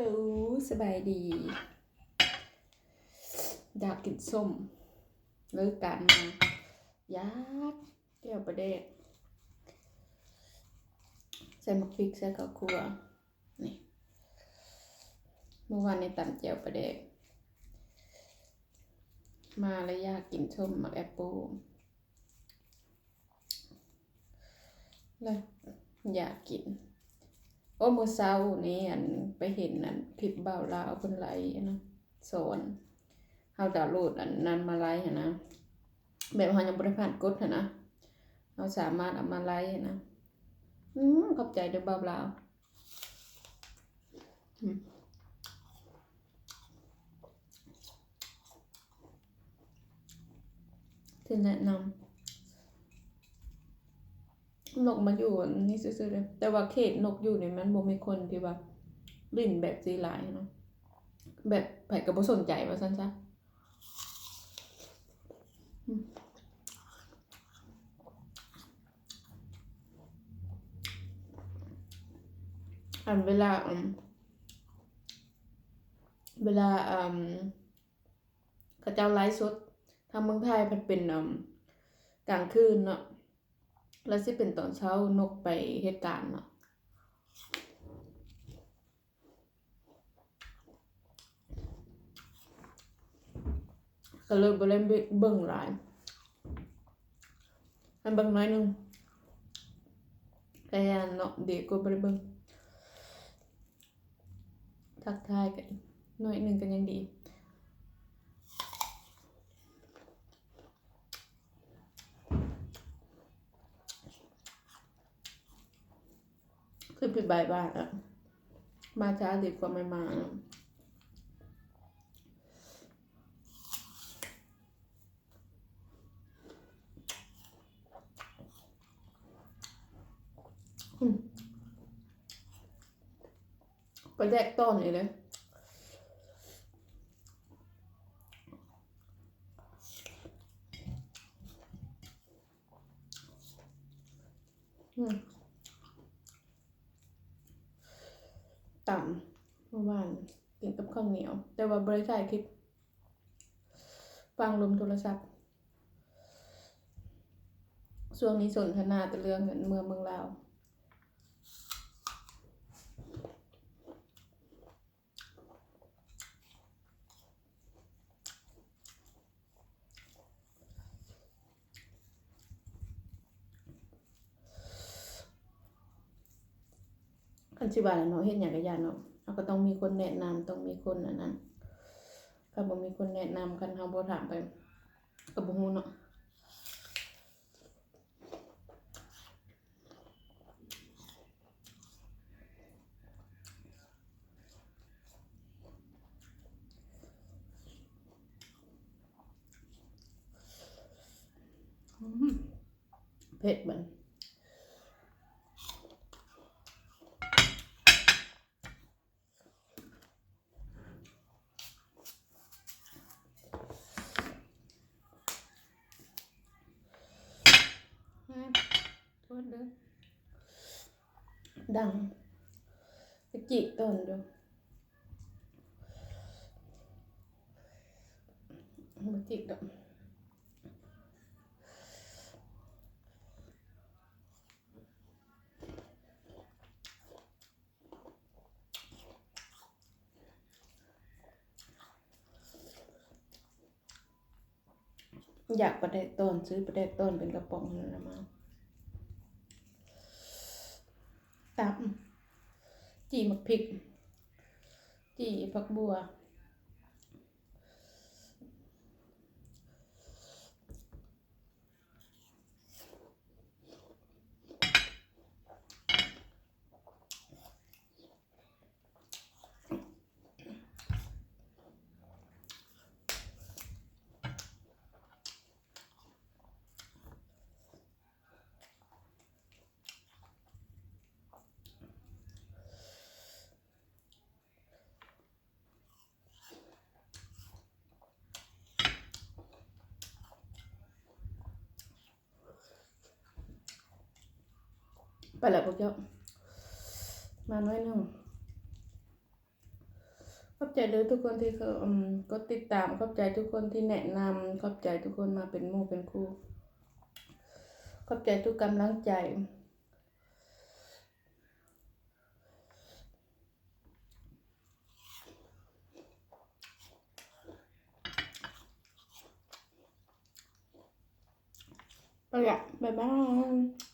ฮัลโหลสบายดีอยากกินส้มเลิกการมายากเกี่ยวประเด็กใส่หมกพริกใส่ข้าวคั่วนี่เมื่อวานในตำเจียวประเด็กมาแล้วอยากกินส้มหมักแอปเปิ้ลแล้วอยากกินโอ้มื้อเช้านี้ไปเห็นคลิปบ่าวลาวเพิ่นไลฟ์นะสอนเฮาดาวน์โหลดนั้นมาไลฟ์หั่นนะแบบเฮายังบ่ได้ผ่านกฎหั่นนะเฮาสามารถเอามาไลฟ์นะขอบใจเด้อบ่าวลาวที่แนะนำนกมาอยู่นี่ซื่อๆเลยแต่ว่าเขตนกอยู่นี่มันบ่มีคนที่ว่าลิ้นแบบสิหลายเนาะแบบไผก็บ่สนใจว่าซั่นซะเวลาเขาเจ้าไลฟ์สดทางเมืองไทยมันเป็นกลางคืนเนาะแล้วสิเป็นตอนเช้านกไปเหตุการณ์เนาะก็เลยบ่ได้เบิ่งหลายอันเบิ่งน้อยนึงแต่เนาะเด็กก็บ่ได้เบิ่งทักทายกันน้อยนึงก็ยังดีคือปิดบ่ายบ้านอะมาช้าดีกว่าไม่มาไปแดกต้นนี่เลยต่ำเมื่อวานกินกับข้าวเหนียวแต่ว่าบริษัทคลิปฟังลมโทรศัพท์ช่วงนี้สนทนาแต่เรื่องเงินเมืองลาวคันสิว่าเนาะเฮ็ดหยังก็ย่านเนาะเราก็ต้องมีคนแนะนำต้องมีคนนั้นถ้าบ่มีคนแนะนำกันเฮาบ่ถามไปก็บ่ฮู้เนาะเผ็ดบัดโทษเด้อดังไปจิกต้นดูบ่จิกดอกอยากประเดกต้นซื้อประเดกต้นเป็นกระป๋องนั่นแหละมาตับจีหมักพริกจีผักบัวไปแล้วพวกเจ้ามาน้อยนึง ขอบใจเด้อทุกคนที่เขากดติดตามขอบใจทุกคนที่แนะนำขอบใจทุกคนมาเป็นหมู่เป็นครูขอบใจทุกกำลังใจไปละบ๊ายบาย